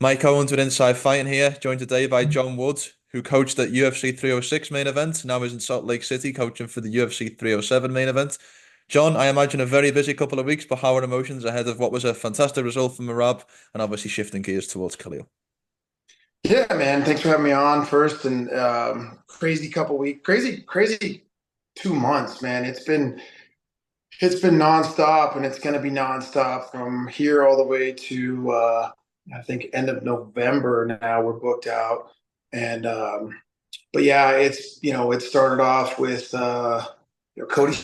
Mike Owens with Inside Fighting here, joined today by John Woods, who coached at UFC 306 main event, now is in Salt Lake City coaching for the UFC 307 main event. John, I imagine a very busy couple of weeks, but how are emotions ahead of what was a fantastic result from Merab and obviously shifting gears towards Khalil? Yeah, man. Thanks for having me on first. And crazy couple weeks, crazy 2 months, man. It's been nonstop, and it's going to be nonstop from here all the way to I think end of November. Now we're booked out, and but yeah, it started off with Cody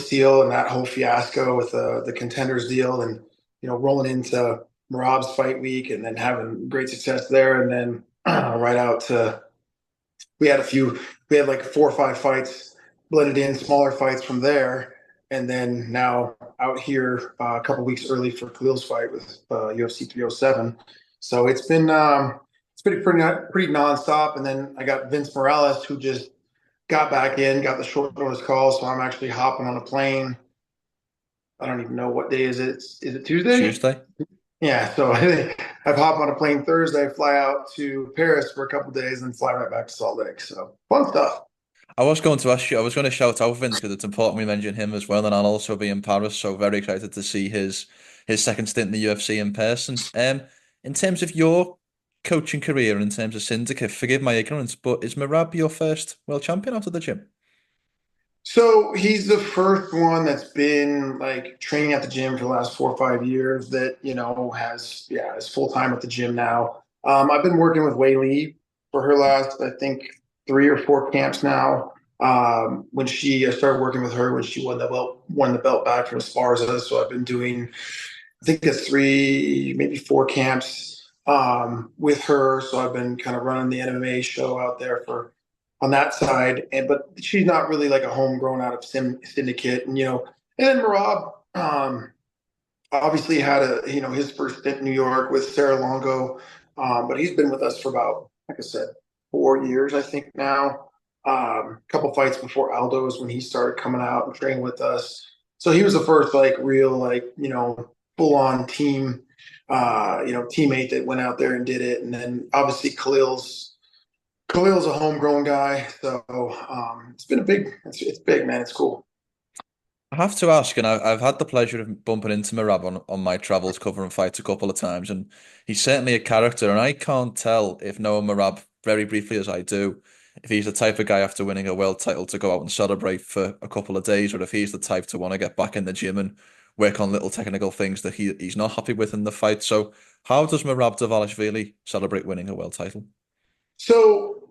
deal and that whole fiasco with the contenders deal, and rolling into Merab's fight week and then having great success there, and then right out to we had a few we had like 4 or 5 fights blended in, smaller fights from there, and then now out here a couple weeks early for Khalil's fight with UFC 307. So it's been pretty nonstop, and then I got Vince Morales, who just got back in, got the short notice call, so I'm actually hopping on a plane. I don't even know what day is it. Is it Tuesday? Tuesday? Yeah, so I've hopped on a plane Thursday, fly out to Paris for a couple of days, and fly right back to Salt Lake. So fun stuff. I was going to ask you, I was going to shout out Vince because it's important we mention him as well, and I'll also be in Paris, so very excited to see his second stint in the UFC in person. In terms of your coaching career, in terms of syndicate, forgive my ignorance, but is Merab your first world champion out of the gym? So he's the first one that's been like training at the gym for the last 4 or 5 years that is full time at the gym now. I've been working with Wei Lee for her last I think 3 or 4 camps now. When she I started working with her when she won the belt back from Sparza. So I've been doing I think it's 3 maybe 4 camps with her. So I've been kind of running the MMA show out there for on that side, and but she's not really like a homegrown out of syndicate, and then Marab obviously had his first stint in New York with Sarah Longo, but he's been with us for about like I said 4 years I think now. A couple fights before Aldo's when he started coming out and training with us, so he was the first like real like full on team teammate that went out there and did it, and then obviously Khalil's a homegrown guy, so it's been it's big, man. It's cool. I have to ask, and I've had the pleasure of bumping into Merab on my travels covering fights a couple of times, and he's certainly a character, and I can't tell if knowing Merab very briefly as I do, if he's the type of guy after winning a world title to go out and celebrate for a couple of days, or if he's the type to want to get back in the gym and work on little technical things that he's not happy with in the fight. So how does Merab Dvalishvili celebrate winning a world title? So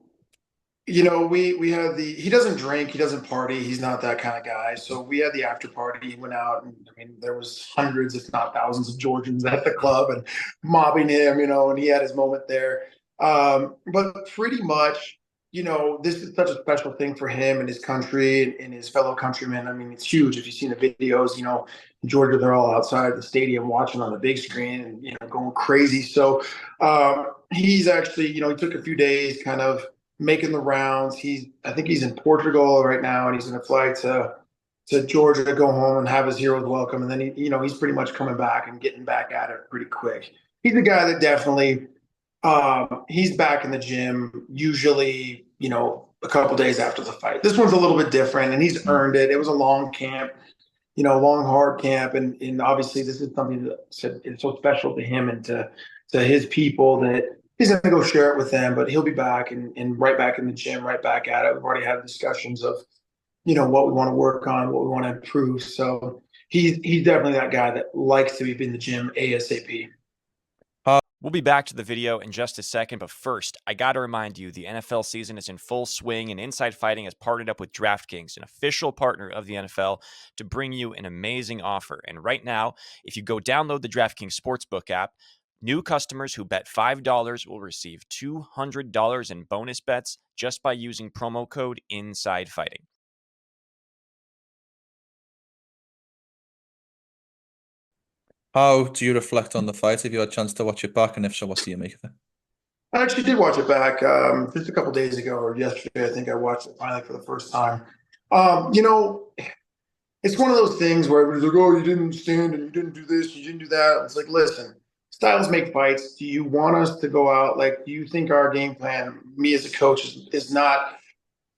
we had the he doesn't drink, he doesn't party, he's not that kind of guy. So we had the after party. He went out, and I mean there was hundreds, if not thousands, of Georgians at the club and mobbing him, and he had his moment there. But pretty much, this is such a special thing for him and his country and his fellow countrymen. I mean, it's huge. If you've seen the videos, in Georgia, they're all outside the stadium watching on the big screen and going crazy. So he's actually, he took a few days kind of making the rounds. I think he's in Portugal right now, and he's going to fly to Georgia to go home and have his heroes welcome. And then he's pretty much coming back and getting back at it pretty quick. He's a guy that definitely he's back in the gym usually, a couple days after the fight. This one's a little bit different, and he's earned it. It was a long camp, long hard camp, and obviously this is something that is so special to him and to his people that he's going to go share it with them, but he'll be back and right back in the gym, right back at it. We've already had discussions of, what we want to work on, what we want to improve. So he's definitely that guy that likes to be in the gym ASAP. We'll be back to the video in just a second, but first, I got to remind you the NFL season is in full swing, and Inside Fighting has partnered up with DraftKings, an official partner of the NFL, to bring you an amazing offer. And right now, if you go download the DraftKings Sportsbook app, new customers who bet $5 will receive $200 in bonus bets just by using promo code Inside Fighting. How do you reflect on the fight? Have you had a chance to watch it back? And if so, what do you make of it? I actually did watch it back just a couple days ago or yesterday. I think I watched it finally for the first time. Um, you know, it's one of those things where everybody's like, "Oh, you didn't stand and you didn't do this, you didn't do that." It's like, listen, styles make fights. Do you want us to go out? Like, do you think our game plan, me as a coach, is not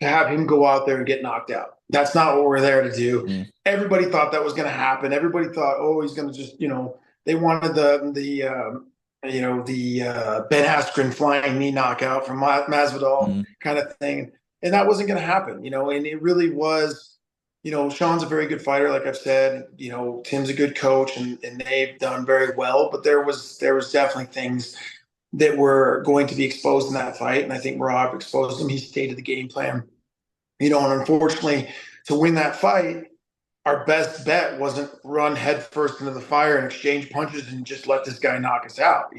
to have him go out there and get knocked out? That's not what we're there to do. Mm, Everybody thought that was going to happen. Everybody thought, oh, he's going to just, they wanted the Ben Askren flying knee knockout from Masvidal mm, kind of thing, and that wasn't going to happen. And it really was. Sean's a very good fighter, like I've said. Tim's a good coach, and they've done very well. But there was definitely things that were going to be exposed in that fight, and I think Merab exposed them. He stated the game plan. And unfortunately, to win that fight, our best bet wasn't run headfirst into the fire and exchange punches and just let this guy knock us out.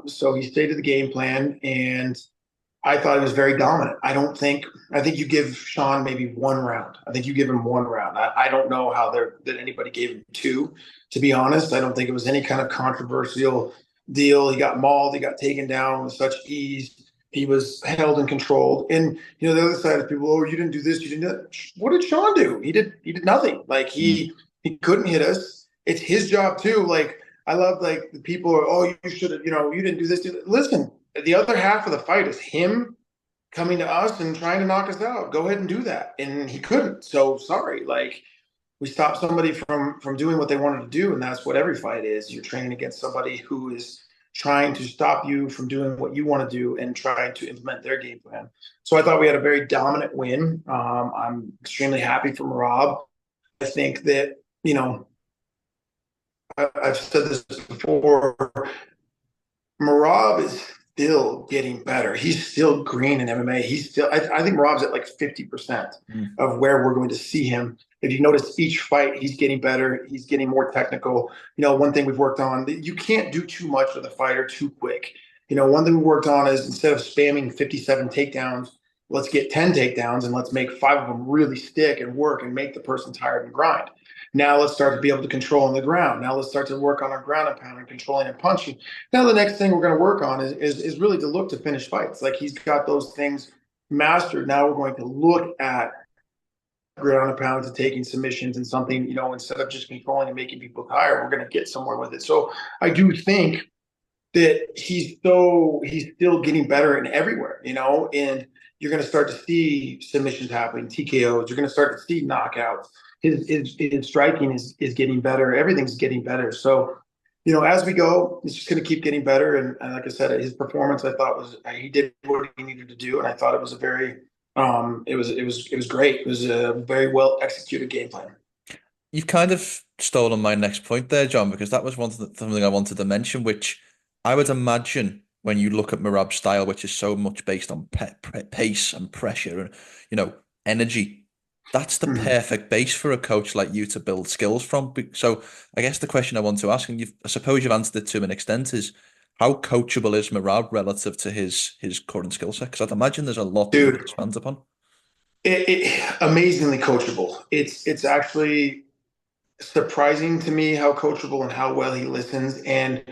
So he stated the game plan, and I thought he was very dominant. I think you give Sean maybe one round. I think you give him one round. I don't know how that anybody gave him two, to be honest. I don't think it was any kind of controversial deal. He got mauled. He got taken down with such ease. He was held and controlled. And the other side of people, oh, you didn't do this, you didn't do that. What did Sean do? He did nothing. Like mm, he couldn't hit us. It's his job too. Like I love like the people are, oh, you should have, you didn't do this. Listen, the other half of the fight is him coming to us and trying to knock us out. Go ahead and do that. And he couldn't. So sorry. Like we stopped somebody from doing what they wanted to do, and that's what every fight is. You're training against somebody who is trying to stop you from doing what you want to do and trying to implement their game plan. So I thought we had a very dominant win. I'm extremely happy for Merab. I think that, I've said this before, Merab is still getting better. He's still green in MMA. I think Merab's at like 50% mm. of where we're going to see him. If you notice each fight, he's getting better. He's getting more technical. One thing we've worked on, you can't do too much with a fighter too quick. One thing we worked on is instead of spamming 57 takedowns, let's get 10 takedowns and let's make 5 of them really stick and work and make the person tired and grind. Now let's start to be able to control on the ground. Now let's start to work on our ground and pound and controlling and punching. Now the next thing we're going to work on is really to look to finish fights. Like he's got those things mastered. Now we're going to look at ground and pound to taking submissions and something, instead of just controlling and making people tired, we're going to get somewhere with it. So I do think that he's still getting better in everywhere, and you're going to start to see submissions happening, TKOs. You're going to start to see knockouts. His striking is getting better. Everything's getting better. So, as we go, it's just going to keep getting better. And like I said, his performance, I thought he did what he needed to do, and I thought it was a very it was great. It was a very well executed game plan. You've kind of stolen my next point there, John, because that was something I wanted to mention, which I would imagine when you look at Merab's style, which is so much based on pace and pressure and, energy. That's the perfect base for a coach like you to build skills from. So I guess the question I want to ask, and I suppose you've answered it to an extent, is how coachable is Merab relative to his current skill set? Because I'd imagine there's a lot that he Dude, expands upon. amazingly coachable. It's actually surprising to me how coachable and how well he listens. And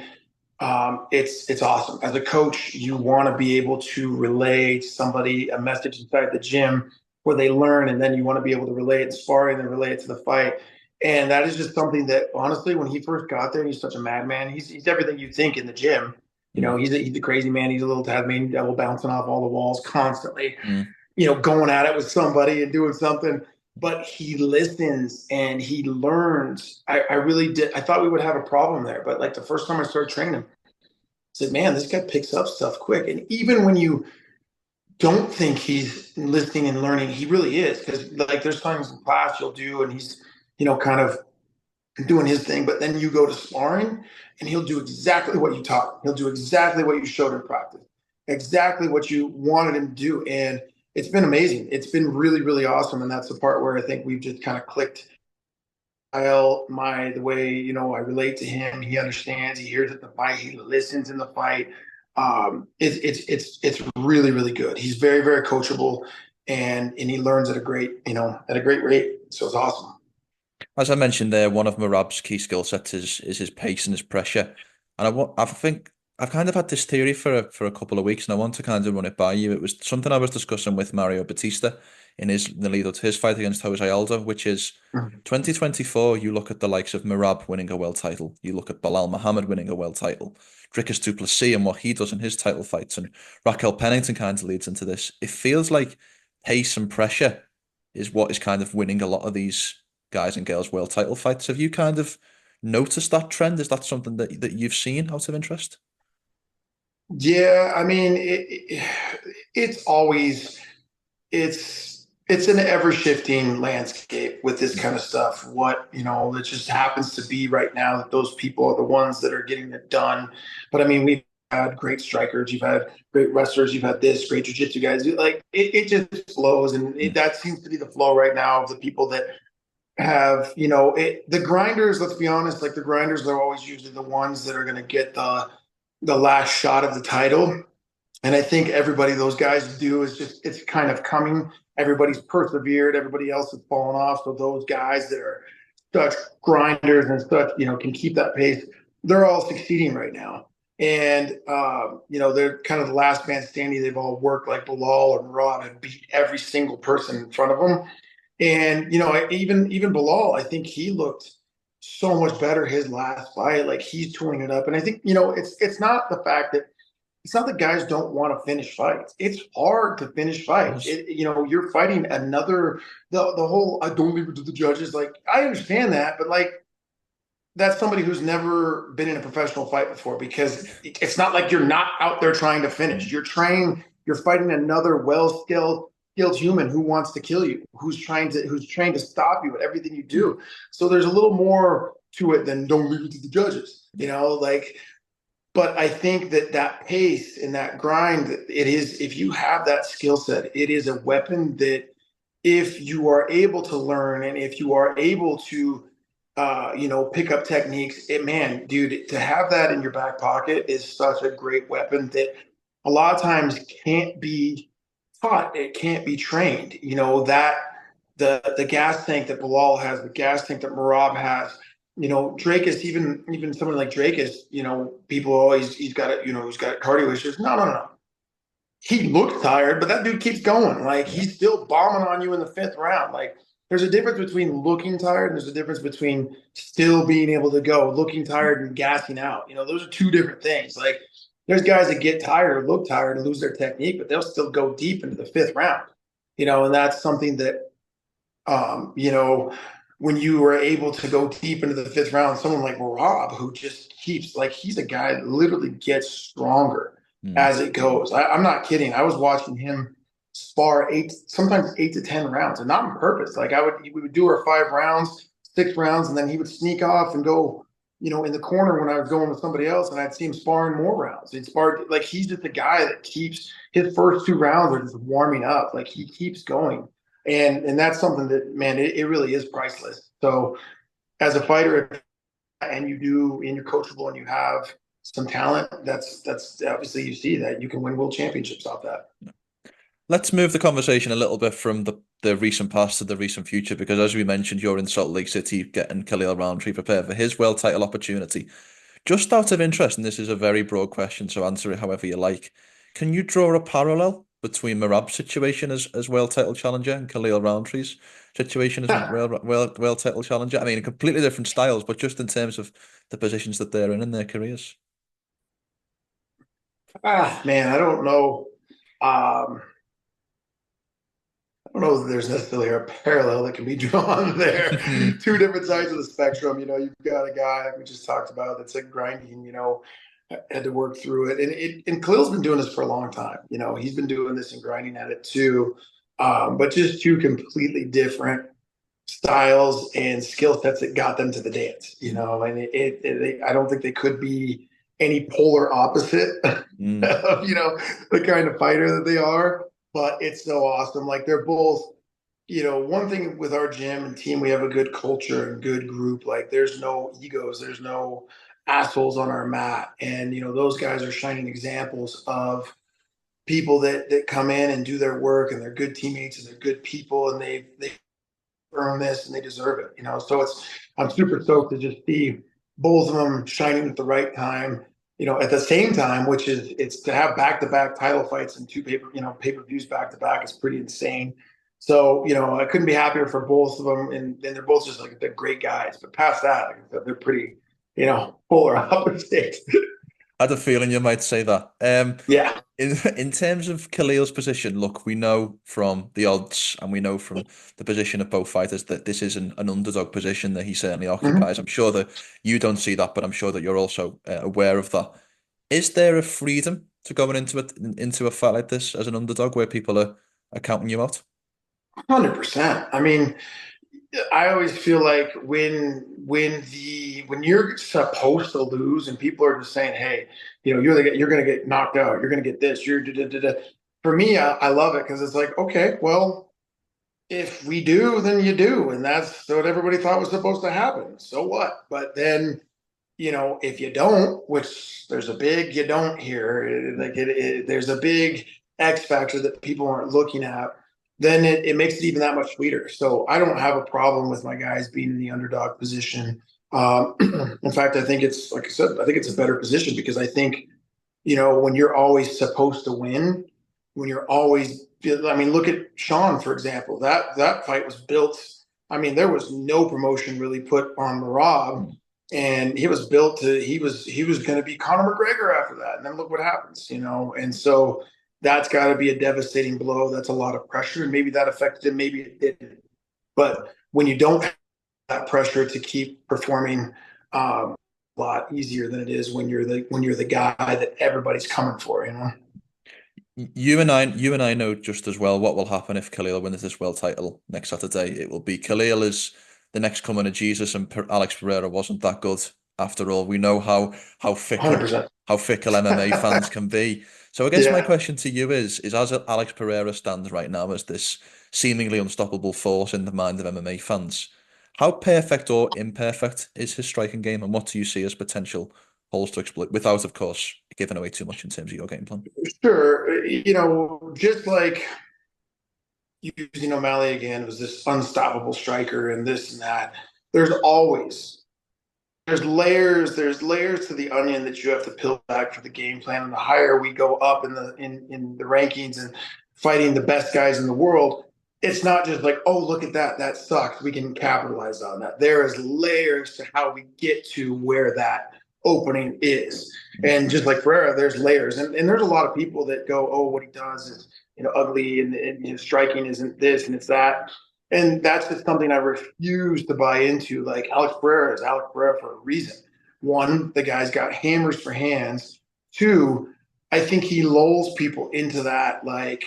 it's awesome. As a coach, you want to be able to relay to somebody a message inside the gym where they learn, and then you want to be able to relay it in sparring and relay it to the fight. And that is just something that, honestly, when he first got there, he's such a madman. He's everything you think in the gym. He's a crazy man. He's a little Tasmanian devil bouncing off all the walls constantly, Mm. going at it with somebody and doing something. But he listens and he learns. I really did. I thought we would have a problem there. But like the first time I started training him, I said, man, this guy picks up stuff quick. And even when you don't think he's listening and learning, he really is. Because like there's times in class you'll do and he's, kind of doing his thing, but then you go to sparring and he'll do exactly what you taught. He'll do exactly what you showed in practice, exactly what you wanted him to do. And it's been amazing. It's been really, really awesome. And that's the part where I think we've just kind of clicked. The way, I relate to him, he understands, he hears at the fight, he listens in the fight. It's really, really good. He's very, very coachable, and he learns at a great rate. So it's awesome. As I mentioned there, one of Merab's key skill sets is his pace and his pressure. And I think I've kind of had this theory for a couple of weeks, and I want to kind of run it by you. It was something I was discussing with Mario Batista in the lead up to his fight against Jose Aldo, which is 2024. You look at the likes of Merab winning a world title. You look at Belal Muhammad winning a world title. Dricus du Plessis and what he does in his title fights, and Raquel Pennington kind of leads into this. It feels like pace and pressure is what is kind of winning a lot of these guys and girls world title fights. Have you kind of noticed that trend? Is that something that you've seen out of interest? Yeah, I mean, it's always it's an ever shifting landscape with this kind of stuff. What, it just happens to be right now that those people are the ones that are getting it done. But I mean, we've had great strikers, you've had great wrestlers, you've had this great jiu-jitsu guys. Like it just flows, and that seems to be the flow right now of the people that have, the grinders. Let's be honest, like the grinders are always usually the ones that are going to get the last shot of the title. And I think everybody those guys do is just, it's kind of coming. Everybody's persevered. Everybody else has fallen off. So those guys that are such grinders and such, can keep that pace, they're all succeeding right now. And, they're kind of the last man standing. They've all worked like Bilal and Rob and beat every single person in front of them. And, even Bilal, I think he looked so much better his last fight. Like he's touring it up. And I think, it's not the fact that it's not that guys don't want to finish fights. It's hard to finish fights. You're fighting the whole, I don't leave it to the judges. Like, I understand that, but like, that's somebody who's never been in a professional fight before, because it's not like you're not out there trying to finish. You're fighting another well-skilled human who wants to kill you, who's trying to stop you at everything you do. So there's a little more to it than don't leave it to the judges, but I think that pace and that grind, it is, if you have that skill set, it is a weapon that if you are able to learn and if you are able to, pick up techniques, man, dude, to have that in your back pocket is such a great weapon that a lot of times can't be taught. It can't be trained. That the gas tank that Bilal has, the gas tank that Merab has, Drake is even someone like Drake is, people always, he's got cardio issues. No. He looks tired, but that dude keeps going. Like he's still bombing on you in the fifth round. Like there's a difference between looking tired and there's a difference between still being able to go, looking tired and gassing out. Those are two different things. Like there's guys that get tired or look tired and lose their technique, but they'll still go deep into the fifth round, and that's something that, when you were able to go deep into the fifth round, someone like Rob, who just keeps, like, he's a guy that literally gets stronger as it goes. I'm not kidding. I was watching him spar sometimes 8 to 10 rounds, and not on purpose. Like we would do our 5 rounds, 6 rounds, and then he would sneak off and go, in the corner when I was going with somebody else, and I'd see him sparring more rounds. He'd spar, like, he's just a guy that keeps, his first 2 rounds are just warming up. Like he keeps going. And that's something that, man, it really is priceless. So as a fighter, and you're coachable and you have some talent, that's obviously, you see that you can win world championships off that. Let's move the conversation a little bit from the recent past to the recent future, because as we mentioned, you're in Salt Lake City getting Khalil Rountree prepared for his world title opportunity. Just out of interest, and this is a very broad question, so answer it however you like. Can you draw a parallel between Merab's situation as world title challenger and Khalil Rountree's situation as world title challenger? I mean, completely different styles, but just in terms of the positions that they're in their careers. Man, I don't know. I don't know that there's necessarily a parallel that can be drawn there. Two different sides of the spectrum. You've got a guy like we just talked about that's like grinding, had to work through it. And Khalil's been doing this for a long time. He's been doing this and grinding at it too. But just two completely different styles and skill sets that got them to the dance, and I don't think they could be any polar opposite of, the kind of fighter that they are. But it's so awesome. Like they're both, one thing with our gym and team, we have a good culture and good group. Like there's no egos, there's no assholes on our mat. And, those guys are shining examples of people that come in and do their work, and they're good teammates and they're good people, and they earn this and they deserve it, So I'm super stoked to just see both of them shining at the right time. At the same time, which is, it's to have back-to-back title fights and 2 pay-per-views back-to-back is pretty insane. So, I couldn't be happier for both of them. And they're both just like, they're great guys. But past that, like I said, they're pretty, polar opposites. I had a feeling you might say that. Yeah. In terms of Khalil's position, look, we know from the odds and we know from the position of both fighters that this is an underdog position that he certainly Mhm. occupies. I'm sure that you don't see that, but I'm sure that you're also aware of that. Is there a freedom to going into a fight like this as an underdog where people are counting you out? 100%. I mean, I always feel like when you're supposed to lose and people are just saying, "Hey, you're gonna get knocked out, you're gonna get this, you're da, da, da, da." For me, I love it because it's like, okay, well, if we do, then you do, and that's what everybody thought was supposed to happen. So what? But then, if you don't, which there's a big you don't here, there's a big X factor that people aren't looking at, then it makes it even that much sweeter. So I don't have a problem with my guys being in the underdog position. In fact, I think it's, like I said, I think it's a better position because I think, when you're always supposed to win, when you're always, I mean, look at Sean, for example. That fight was built. I mean, there was no promotion really put on Merab, and he was built to. He was going to be Conor McGregor after that, and then look what happens. And so that's got to be a devastating blow. That's a lot of pressure, and maybe that affected him, maybe it didn't. But when you don't have that pressure to keep performing, a lot easier than it is when you're the guy that everybody's coming for. You and I know just as well what will happen if Khalil wins this world title next Saturday. It will be Khalil is the next coming of Jesus, and Alex Pereira wasn't that good after all. We know how fickle 100%. how fickle MMA fans can be. So I guess my Yeah. question to you is as Alex Pereira stands right now as this seemingly unstoppable force in the mind of MMA fans, how perfect or imperfect is his striking game, and what do you see as potential holes to exploit without, of course, giving away too much in terms of your game plan? Sure. Just like using O'Malley again was this unstoppable striker and this and that. There's always there's layers to the onion that you have to peel back for the game plan. And the higher we go up in the rankings and fighting the best guys in the world, it's not just like, oh, look at that sucked. We can capitalize on that. There is layers to how we get to where that opening is. And just like Ferreira, there's layers. And there's a lot of people that go, oh, what he does is ugly, and his striking isn't this and it's that. And that's just something I refuse to buy into. Like Alex Pereira is Alex Pereira for a reason. One, the guy's got hammers for hands. Two, I think he lulls people into that, like,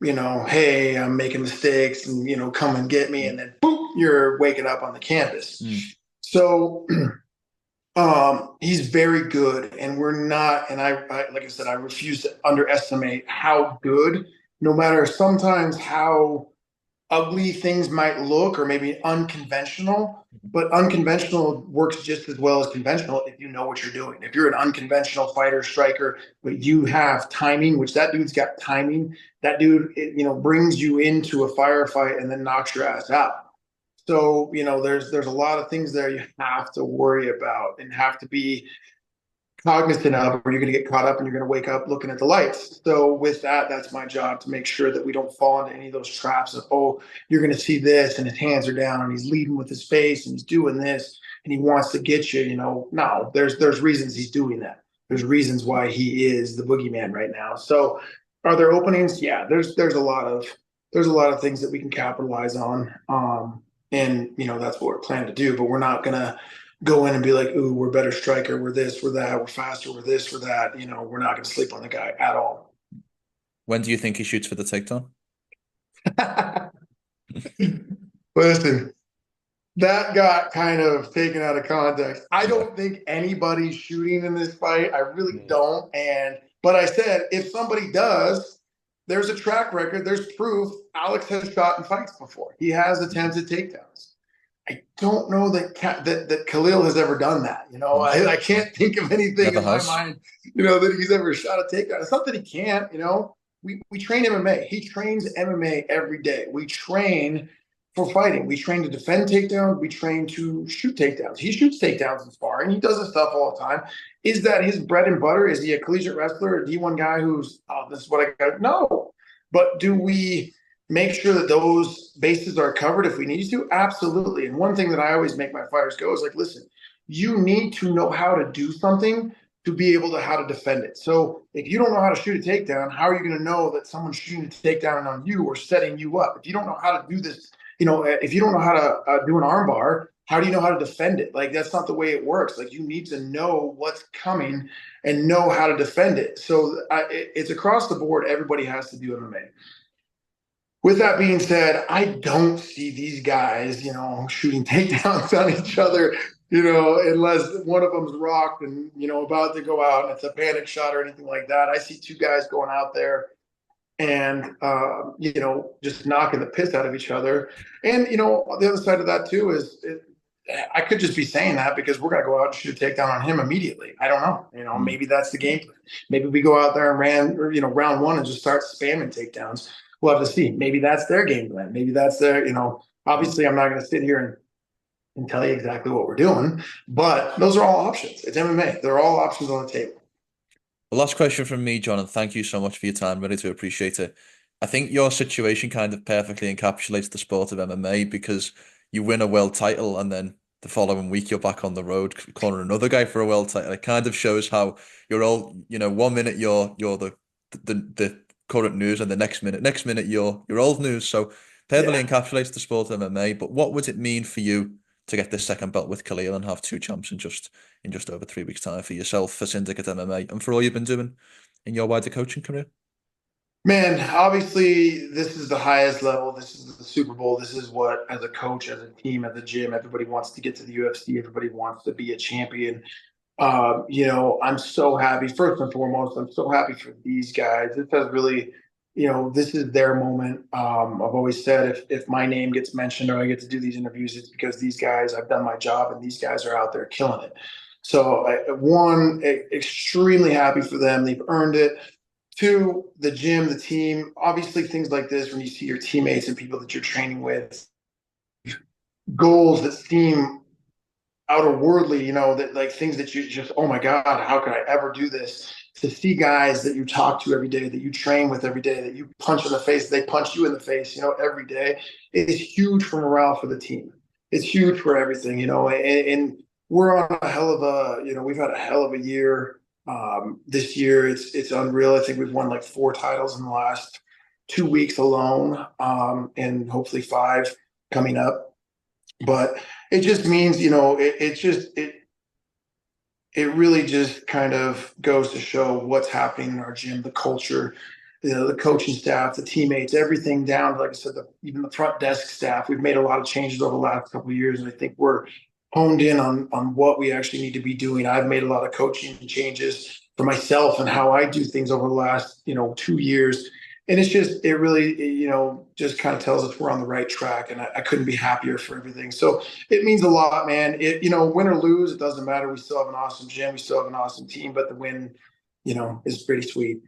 hey, I'm making mistakes and, come and get me. And then boop, you're waking up on the canvas. So he's very good. And we're not, and I like I said, I refuse to underestimate how good, no matter sometimes how ugly things might look or maybe unconventional, but unconventional works just as well as conventional if you know what you're doing. If you're an unconventional fighter striker, but you have timing, which that dude's got timing, that dude, brings you into a firefight and then knocks your ass out. So, there's a lot of things there you have to worry about and have to be cognizant of, or you're going to get caught up and you're going to wake up looking at the lights. So with that, that's my job to make sure that we don't fall into any of those traps of, oh, you're going to see this and his hands are down and he's leading with his face and he's doing this and he wants to get you. No, there's reasons he's doing that. There's reasons why he is the boogeyman right now. So are there openings? Yeah, there's a lot of things that we can capitalize on. And that's what we're planning to do, but we're not going to go in and be like, ooh, we're better striker, we're this, we're that, we're faster, we're this, we're that. We're not going to sleep on the guy at all. When do you think he shoots for the takedown? Listen, that got kind of taken out of context. I don't think anybody's shooting in this fight. I really don't. But I said, if somebody does, there's a track record, there's proof. Alex has shot in fights before. He has attempted takedowns. I don't know that Khalil has ever done that. I can't think of anything Never in my has. mind, that he's ever shot a takedown. It's not that he can't. We train MMA. He trains MMA every day. We train for fighting. We train to defend takedowns. We train to shoot takedowns. He shoots takedowns in sparring. He does this stuff all the time. Is that his bread and butter? Is he a collegiate wrestler, a D1 guy who's, oh, this is what I got? No. But do we make sure that those bases are covered if we need to? Absolutely. And one thing that I always make my fighters go is like, listen, you need to know how to do something to be able to how to defend it. So if you don't know how to shoot a takedown, how are you going to know that someone's shooting a takedown on you or setting you up? If you don't know how to do this, if you don't know how to do an armbar, how do you know how to defend it? Like, that's not the way it works. Like, you need to know what's coming and know how to defend it. So it's across the board. Everybody has to do MMA. With that being said, I don't see these guys, shooting takedowns on each other, unless one of them's rocked and, about to go out and it's a panic shot or anything like that. I see two guys going out there and, just knocking the piss out of each other. And, the other side of that too is I could just be saying that because we're going to go out and shoot a takedown on him immediately. I don't know. Maybe that's the game plan. Maybe we go out there and round one and just start spamming takedowns. We'll have to see. Maybe that's their game plan. Maybe that's their, obviously I'm not going to sit here and tell you exactly what we're doing, but those are all options. It's MMA. They're all options on the table. The last question from me, John, and thank you so much for your time. Really do appreciate it. I think your situation kind of perfectly encapsulates the sport of MMA because you win a world title and then the following week you're back on the road cornering another guy for a world title. It kind of shows how you're all, 1 minute you're the current news and the next minute you're old news. So perfectly encapsulates the sport of MMA. But what would it mean for you to get this second belt with Khalil and have two champs in just over 3 weeks' time for yourself, for Syndicate MMA, and for all you've been doing in your wider coaching career? Man, obviously this is the highest level. This is the Super Bowl. This is what, as a coach, as a team, at the gym, everybody wants to get to the UFC. Everybody wants to be a champion. I'm so happy. First and foremost, I'm so happy for these guys. This has really, this is their moment. I've always said if my name gets mentioned or I get to do these interviews, it's because these guys, I've done my job and these guys are out there killing it. So extremely happy for them. They've earned it. Two, the gym, the team, obviously things like this, when you see your teammates and people that you're training with, goals that seem outerworldly, that like things that you just, oh my God, how could I ever do this? To see guys that you talk to every day, that you train with every day, that you punch in the face, they punch you in the face, every day, it is huge for morale for the team. It's huge for everything, and we're on a hell of a, we've had a hell of a year. This year it's unreal. I think we've won like 4 titles in the last 2 weeks alone, and hopefully 5 coming up. But it just means, it really just kind of goes to show what's happening in our gym, the culture, the coaching staff, the teammates, everything down, like I said, even the front desk staff. We've made a lot of changes over the last couple of years, and I think we're honed in on what we actually need to be doing. I've made a lot of coaching changes for myself and how I do things over the last, 2 years. And it really, just kind of tells us we're on the right track, and I couldn't be happier for everything. So it means a lot, man. Win or lose, it doesn't matter. We still have an awesome gym. We still have an awesome team, but the win, is pretty sweet.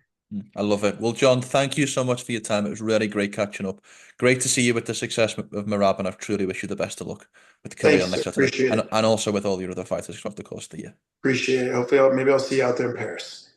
I love it. Well, John, thank you so much for your time. It was really great catching up. Great to see you with the success of Merab, and I truly wish you the best of luck with Khalil next Saturday, Appreciate it. and also with all your other fighters throughout the course of the year. Appreciate it. Hopefully, maybe I'll see you out there in Paris.